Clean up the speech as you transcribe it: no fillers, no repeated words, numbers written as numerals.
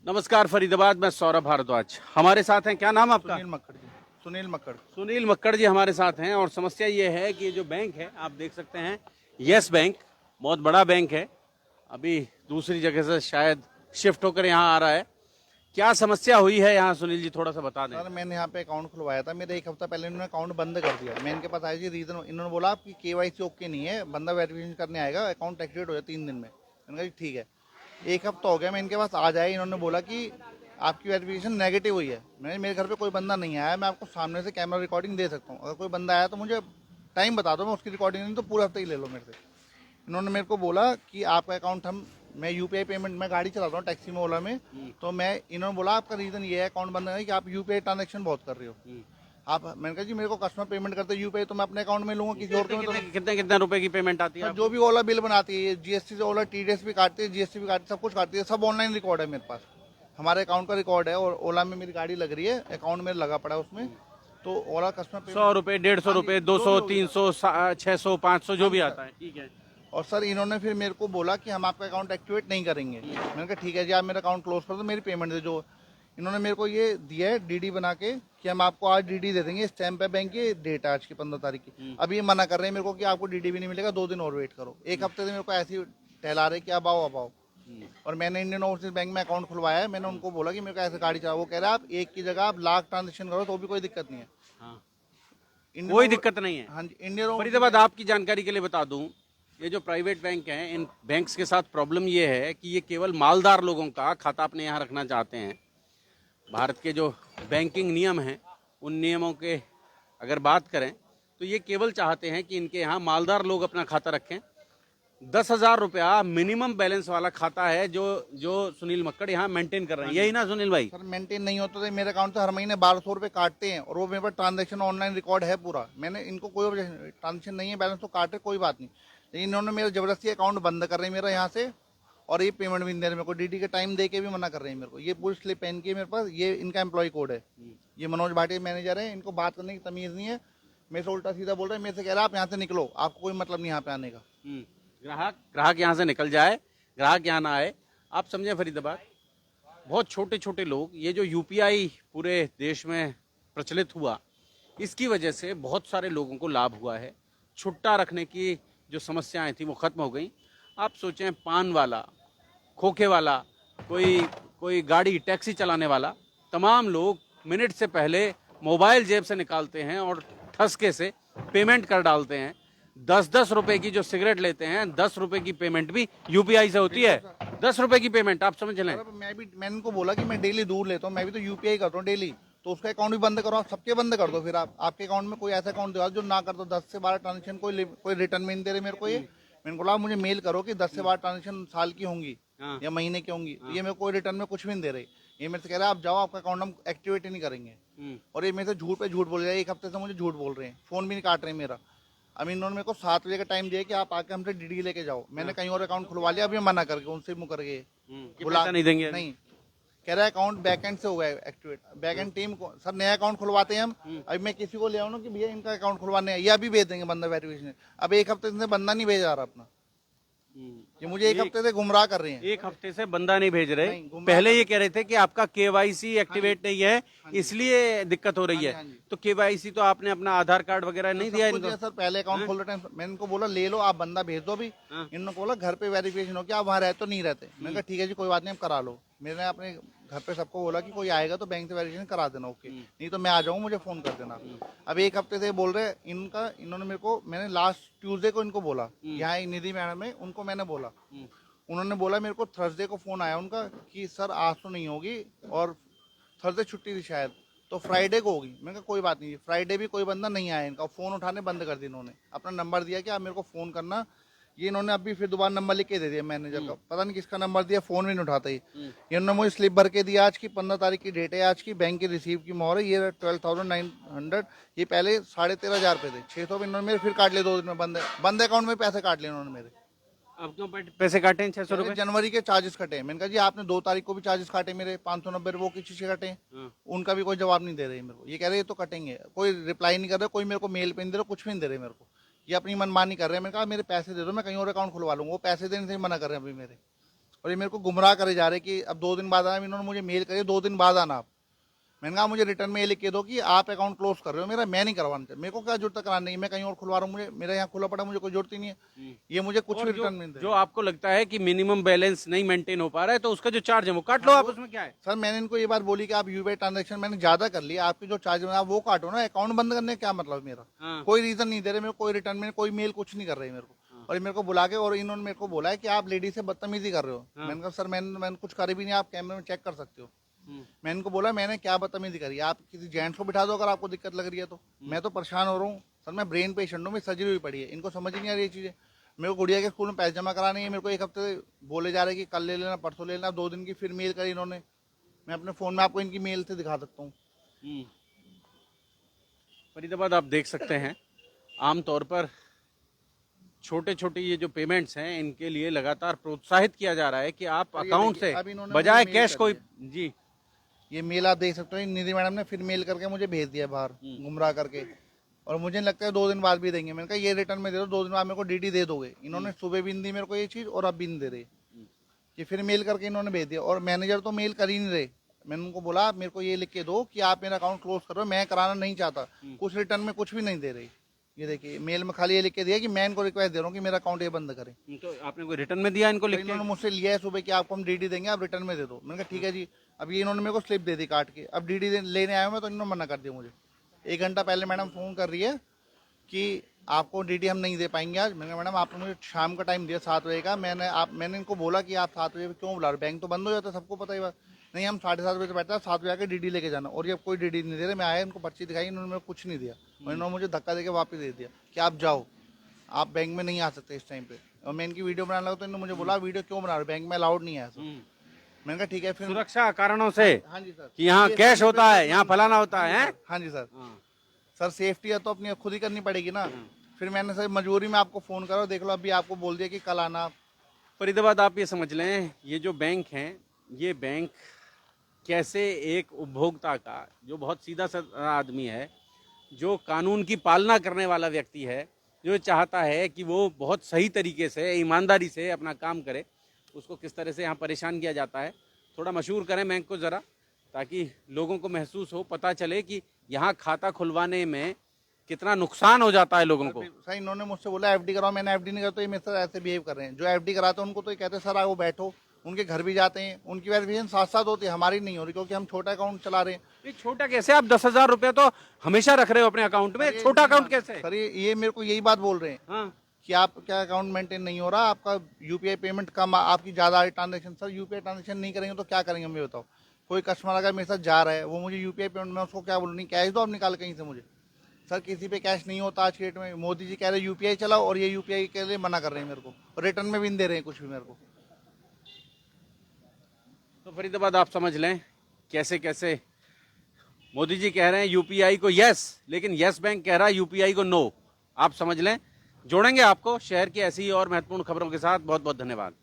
नमस्कार फरीदाबाद, मैं सौरभ भारद्वाज। हमारे साथ हैं, क्या नाम आपका? सुनील मक्कड़ जी। सुनील मक्कड़। सुनील मक्कड़ जी हमारे साथ हैं। और समस्या ये है कि ये जो बैंक है, आप देख सकते हैं, यस बैंक बहुत बड़ा बैंक है, अभी दूसरी जगह से शायद शिफ्ट होकर यहाँ आ रहा है। क्या समस्या हुई है यहाँ, सुनील जी थोड़ा सा बता दें। सर मैंने यहाँ पे अकाउंट खुलवाया था, मेरा एक हफ्ता पहले इन्होंने अकाउंट बंद कर दिया। मैं इनके पास आया जी, रीजन इन्होंने बोला आपकी केवाईसी ओके नहीं है, बंदा वेरिफिकेशन करने आएगा, अकाउंट एक्टिवेट हो जाए 3 दिन में। मैंने कहा जी ठीक है। एक हफ्ता हो गया मैं इनके पास आ जाए, इन्होंने बोला कि आपकी वेरिफिकेशन नेगेटिव हुई है। मैंने मेरे घर पे कोई बंदा नहीं आया, मैं आपको सामने से कैमरा रिकॉर्डिंग दे सकता हूँ, अगर कोई बंदा आया तो मुझे टाइम बता दो, मैं उसकी रिकॉर्डिंग नहीं तो पूरा हफ्ता ही ले लो मेरे से। इन्होंने मेरे को बोला कि आपका अकाउंट मैं यूपीआई पेमेंट, मैं गाड़ी चलाता हूँ टैक्सी में, ओला में, तो मैं इन्होंने बोला आपका रीजन ये है अकाउंट बंद है कि आप यूपीआई ट्रांजैक्शन बहुत कर रहे हो। आप, मैंने कहा जी मेरे को कस्टमर पेमेंट करते यूपीआई तो मैं अपने अकाउंट में लूंगा, किसी और के में तो नहीं। कितने कितने रुपए की पेमेंट आती है सर आपको? जो भी ओला बिल बनाती है, जीएसटी से ओला टीडीएस भी काटती है, जीएसटी भी काटती है, सब कुछ काटती है, सब ऑनलाइन रिकॉर्ड है मेरे पास। हमारे अकाउंट का रिकॉर्ड है, और ओला में मेरी गाड़ी लग रही है, अकाउंट में लगा पड़ा है उसमें, तो ओला कस्टमर 100 रुपए, 150 रुपए, 200, 300, 600, 500 जो भी हाँ आता है, ठीक है। और सर इन्होंने फिर मेरे को बोला कि हम आपका अकाउंट एक्टिवेट नहीं करेंगे। मैंने कहा ठीक है जी, आप मेरा अकाउंट क्लोज कर दो, मेरी पेमेंट दे। जो इन्होंने मेरे को ये दिया है डीडी बना के कि हम आपको आज डीडी दे देंगे, स्टैम्प है बैंक की, डेट है आज की 15 तारीख की। अभी ये मना कर रहे हैं मेरे को कि आपको डीडी भी नहीं मिलेगा, 2 दिन और वेट करो। एक हफ्ते से मेरे को ऐसे ही टहला रहे कि अब आओ अब आओ। और मैंने इंडियन ओवरसीज बैंक में अकाउंट खुलवाया है, मैंने उनको बोला कि मेरे को ऐसे गाड़ी चलाओ, वो कह रहे हैं आप एक की जगह आप लाख ट्रांजेक्शन करो तो भी कोई दिक्कत नहीं है। हाँ, इंडियन कोई ओवर- दिक्कत नहीं है। हाँ जी, इंडियन फरीदाबाद, आपकी जानकारी के लिए बता दूं, ये जो प्राइवेट बैंक हैं, इन बैंक्स के साथ प्रॉब्लम ये है कि ये केवल मालदार लोगों का खाता अपने यहाँ रखना चाहते हैं। भारत के जो बैंकिंग नियम हैं, उन नियमों के अगर बात करें तो ये केवल चाहते हैं कि इनके यहाँ मालदार लोग अपना खाता रखें। 10,000 रुपया मिनिमम बैलेंस वाला खाता है जो जो सुनील मक्कड़ यहाँ मेंटेन कर रहे हैं, यही ना सुनील भाई? सर मेंटेन नहीं होता तो मेरे अकाउंट से हर महीने 1200 रुपये काटते हैं, और वो मेरे पास ट्रांजेक्शन ऑनलाइन रिकॉर्ड है पूरा। मैंने इनको कोई ट्रांजेक्शन नहीं है, बैलेंस तो काटे कोई बात नहीं, लेकिन इन्होंने मेरा जबरदस्ती अकाउंट बंद कर रहे हैं मेरा यहाँ से, और ये पेमेंट भी नहीं दे रहे मेरे को, डीडी के टाइम दे के भी मना कर रहे हैं मेरे को। ये पूरी स्लिप पेन की है मेरे पास, ये इनका एम्प्लॉय कोड है। ये मनोज भाटिया मैनेजर है, इनको बात करने की तमीज़ नहीं है, मेरे से उल्टा सीधा बोल रहे हैं, मेरे से कह रहा है आप यहाँ से निकलो, आपको कोई मतलब नहीं यहाँ पे आने का। ग्राहक यहाँ से निकल जाए, ग्राहक यहाँ ना आए। आप समझे फरीदाबाद, बहुत छोटे छोटे लोग, ये जो यूपीआई पूरे देश में प्रचलित हुआ, इसकी वजह से बहुत सारे लोगों को लाभ हुआ है। छुट्टा रखने की जो समस्याएं थी वो खत्म हो गई। आप सोचें, पान वाला, खोखे वाला, कोई कोई गाड़ी टैक्सी चलाने वाला, तमाम लोग मिनट से पहले मोबाइल जेब से निकालते हैं और ठसके से पेमेंट कर डालते हैं। 10-10 रुपए की जो सिगरेट लेते हैं, 10 रुपए की पेमेंट भी यूपीआई से होती है। 10 रुपए की पेमेंट, आप समझ लें। मैंने इनको बोला कि मैं डेली दूर लेता हूँ, मैं भी तो यूपीआई करता हूँ डेली, तो उसका अकाउंट भी बंद करो, आप सबके बंद कर दो। फिर आप आपके अकाउंट में कोई ऐसा अकाउंट दिखा जो ना कर दो, 10 से 12 ट्रांजेक्शन, कोई रिटर्न में नहीं दे रहे मेरे को। ये मैंने बोला आप मुझे मेल करो कि 10 से 12 ट्रांजेक्शन साल की होंगी या महीने की होंगी, ये मेरे को कोई रिटर्न में कुछ भी नहीं दे रहे। ये मेरे से कह रहे हैं आप जाओ, आपका अकाउंट हम एक्टिवेट ही नहीं करेंगे। और ये मेरे से झूठ पे झूठ बोल रहे हैं, एक हफ्ते से मुझे झूठ बोल रहे हैं, फोन भी नहीं काट रहे मेरा। अब इन्होंने मेरे को 7 बजे का टाइम दिया कि आप आके हमसे डीडी लेके जाओ। मैंने कहीं और अकाउंट खुलवा लिया, अभी मना करके उनसे मुकर गए, पैसा नहीं देंगे? नहीं, कह रहा है अकाउंट बैकएंड से हुआ है एक्टिवेट, बैकएंड टीम को। सर नया अकाउंट खुलवाते हैं हम, अभी मैं किसी को ले आऊँ ना कि भैया इनका अकाउंट खुलवाने है, या अभी भेज देंगे बंदा वेरिफिकेशन। अब एक हफ्ते से बंदा नहीं भेजा रहा अपना, ये मुझे एक हफ्ते से गुमराह कर रहे हैं। एक हफ्ते से बंदा नहीं भेज रहे। नहीं, गुमराह पहले ये कह रहे थे कि आपका केवाईसी एक्टिवेट नहीं है, इसलिए दिक्कत हो रही है। हाँ जी। तो केवाईसी तो आपने अपना आधार कार्ड वगैरह नहीं दिया इनको? सर पहले अकाउंट खोल रहे टाइम मैंने इनको बोला ले लो, आप बंदा भेज दो अभी। इन्होंने बोला घर पे वेरिफिकेशन हो, क्या आप वहाँ रहते तो नहीं रहते? मैंने कहा ठीक है जी कोई बात नहीं, आप करा लो। मैंने अपने घर पे सबको बोला कि कोई आएगा तो बैंक से वेरिफिकेशन करा देना, ओके, नहीं तो मैं आ जाऊँ, मुझे फोन कर देना। अब एक हफ्ते से बोल रहे इन्होंने मेरे को, मैंने लास्ट ट्यूसडे को इनको बोला, यहाँ निधि मैडम है, उनको मैंने बोला, उन्होंने बोला मेरे को थर्सडे को फोन आया उनका कि सर आज तो नहीं होगी, और थर्सडे छुट्टी थी शायद, तो फ्राइडे को होगी। मैंने कहा कोई बात नहीं, फ्राइडे भी कोई बंदा नहीं आया इनका, फोन उठाने बंद कर दिया इन्होंने। अपना नंबर दिया कि आप मेरे को फोन करना, ये इन्होंने अभी फिर दोबारा नंबर लिख के दे दिया मैनेजर का, पता नहीं किसका नंबर दिया, फोन भी नहीं उठाता ये इन्होंने मुझे स्लिप भर के दिया, आज की 15 तारीख की डेट है, आज की बैंक की रिसीव की मोहर है, ये 12,900, ये पहले 13,500 रुपये थे, 600 इन्होंने मेरे फिर काट लिए 2 दिन में, बंद अकाउंट में पैसे काट लिए इन्होंने मेरे। अब क्यों पैसे काटे हैं 600 रुपए? जनवरी के चार्जेस कटे हैं। मैंने कहा जी आपने 2 तारीख को भी चार्जेस काटे मेरे 590 वो किसी से कटे, उनका भी कोई जवाब नहीं दे रहे मेरे को। ये कह रहे हैं तो कटेंगे, कोई रिप्लाई नहीं कर रहे, कोई मेरे को मेल पे नहीं दे रहा, कुछ भी नहीं दे रहे मेरे को, ये अपनी मनमानी कर रहे हैं। मैंने कहा मेरे पैसे दे दो, मैं कहीं और अकाउंट खुलवा लूंगा, वो पैसे देने से मना कर रहे हैं अभी मेरे। और ये मेरे को गुमराह करे जा रहे कि अब 2 दिन बाद आना। इन्होंने मुझे मेल करी 2 दिन बाद आना आप। मैंने कहा मुझे रिटर्न में ये लिख के दो कि आप अकाउंट क्लोज कर रहे हो मेरा, मैं नहीं करवाना चाहता। मेरे को क्या जरूरत है कराने की, मैं कहीं और खुलवा रहा हूँ, मुझे मेरा यहाँ खुला पड़ा, मुझे कोई जरूरत ही नहीं है। ये मुझे कुछ भी रिटर्न मिल जो आपको लगता है कि मिनिमम बैलेंस नहीं मेंटेन हो पा रहा है तो उसका जो चार्ज है वो काट लो आप, उसमें क्या है? सर मैंने इनको ये बात बोली कि आप यूपीआई ट्रांजेक्शन मैंने ज्यादा कर लिया, आपकी जो चार्ज आप वो काटो ना, अकाउंट बंद करने का क्या मतलब मेरा? हाँ। कोई रीजन नहीं दे रहे मेरे को, कोई रिटर्न में कोई मेल कुछ नहीं कर रहे मेरे को। और ये मेरे को बुला के और इन्होंने मेरे को बोला है कि आप लेडी से बदतमीजी कर रहे हो। मैंने कहा सर मैंने कुछ करे भी नहीं, आप कैमरे में चेक कर सकते हो। मैंने इनको बोला मैंने क्या बदतमीजी करी, आप किसी जेंट्स को बिठा दो अगर आपको दिक्कत लग रही है तो। मैं तो परेशान हो रहा हूँ सर, मैं ब्रेन पेशेंट हूँ, मेरी सर्जरी हुई पड़ी है, इनको समझ ही नहीं आ रही ये चीजें। मेरे को गुड़िया के स्कूल में पैसे जमा कराने है, मेरे को 1 हफ्ते से बोले जा रहे कि कल ले लेना, परसों ले लेना, 2 दिन की फिर मेल करी इन्होंने। मैं अपने फोन में आपको इनकी मेल से दिखा सकता हूँ। फरीदाबाद आप देख सकते हैं आमतौर पर छोटे छोटे ये जो पेमेंट्स हैं इनके लिए लगातार प्रोत्साहित किया जा रहा है कि आप अकाउंट से अब इन्होंने बजाय मुझे मेल कैश कर कोई दिया। जी ये मेल आप देख सकते हो, निधि मैडम ने फिर मेल करके मुझे भेज दिया बाहर गुमराह करके। और मुझे नहीं लगता है 2 दिन बाद भी देंगे। मैंने कहा ये रिटर्न में दे दो, 2 दिन बाद मेरे को डीडी दे दोगे। इन्होंने सुबह भी नहीं दी मेरे को ये चीज और अब भी नहीं दे रहे। ये फिर मेल करके इन्होंने भेज दिया और मैनेजर तो मेल कर ही नहीं रहे। मैंने उनको बोला आप मेरे को ये लिख के दो कि आप मेरा अकाउंट क्लोज करो, मैं कराना नहीं चाहता। कुछ रिटर्न में कुछ भी नहीं दे रहे। ये देखिए मेल में खाली ये लिख के दिया कि मैं इनको रिक्वेस्ट दे रहा हूँ कि मेरा अकाउंट ये बंद करें। तो आपने कोई रिटर्न में दिया इनको तो लिख के? इन्होंने मुझसे लिया है सुबह कि आपको हम डीडी देंगे, आप रिटर्न में दे दो। मैंने कहा ठीक है जी। अब ये इन्होंने मेरे को स्लिप दे दी काट के। अब डीडी लेने आया हूं मैं तो इन्होंने मना कर दिया मुझे। 1 घंटा पहले मैडम फोन कर रही है कि आपको डीडी हम नहीं दे पाएंगे आज। मैंने कहा मैडम आपने मुझे शाम का टाइम दिया 7 बजे का, मैंने इनको बोला कि आप 7 बजे क्यों बुला रहे, बैंक तो बंद हो जाता है, सबको पता ही बात नहीं। हम 7:30 बजे से बैठा 7 बजे आके डीडी लेके जाना, और ये कोई डीडी नहीं दे रहे। मैं आया इनको पर्ची दिखाई, इन्होंने मेरे को कुछ नहीं दिया और इन्होंने मुझे धक्का देके वापस दे दिया कि आप जाओ, आप बैंक में नहीं आ सकते इस टाइम पे। और मैं इनकी वीडियो बनाने लगा तो इन्होंने मुझे बोला वीडियो क्यों बना रहे, बैंक में अलाउड नहीं है। मैंने कहा ठीक है फिर। सुरक्षा कारणों से हाँ जी सर, कि यहाँ कैश होता है, यहाँ फलाना होता है। हाँ जी सर। सर सेफ्टी है तो अपनी खुद ही करनी पड़ेगी ना। फिर मैंने सर मजबूरी में आपको फोन करा, देख लो अभी आपको बोल दिया कि कल आना। फरीदाबाद आप ये समझ लें ये जो बैंक हैं, ये बैंक कैसे एक उपभोक्ता का जो बहुत सीधा साधा आदमी है, जो कानून की पालना करने वाला व्यक्ति है, जो चाहता है कि वो बहुत सही तरीके से ईमानदारी से अपना काम करे, उसको किस तरह से यहाँ परेशान किया जाता है। थोड़ा मशहूर करें बैंक को ज़रा, ताकि लोगों को महसूस हो, पता चले कि यहाँ खाता खुलवाने में कितना नुकसान हो जाता है लोगों को। सर इन्होंने मुझसे बोला एफडी कराओ, मैंने एफडी नहीं करा तो ये मेरे साथ ऐसे बिहेव कर रहे हैं। जो एफडी कराते हैं उनको तो ये कहते हैं सर आओ बैठो, उनके घर भी जाते हैं, उनकी वेरिफिकेशन साथ साथ होती है, हमारी नहीं हो रही क्योंकि हम छोटा अकाउंट चला रहे हैं। ये छोटा कैसे? आप 10,000 रुपया तो हमेशा रख रहे हो अपने अकाउंट में, छोटा अकाउंट कैसे? सर ये मेरे को यही बात बोल रहे हैं हाँ कि आप क्या अकाउंट मेंटेन नहीं हो रहा, आपका यूपीआई पेमेंट कम, आपकी ज्यादा ट्रांजेक्शन। सर यूपीआई ट्रांजेक्शन नहीं करेंगे तो क्या करेंगे हमें बताओ। कोई कस्टमर अगर मेरे साथ जा रहा है, वो मुझे यूपीआई पेमेंट में उसको क्या बोलूँ, नहीं कैश दो आप निकाल कहीं से मुझे। सर किसी पे कैश नहीं होता आज के डेट में। मोदी जी कह रहे हैं यूपीआई चलाओ और ये यूपीआई के लिए मना कर रहे हैं मेरे को, और रिटर्न में भी नहीं दे रहे हैं कुछ भी मेरे को। तो फरीदाबाद आप समझ लें कैसे कैसे मोदी जी कह रहे हैं यूपीआई को यस, लेकिन यस बैंक कह रहा है यूपीआई को नो। आप समझ लें। जोड़ेंगे आपको शहर की ऐसी और महत्वपूर्ण खबरों के साथ। बहुत बहुत धन्यवाद।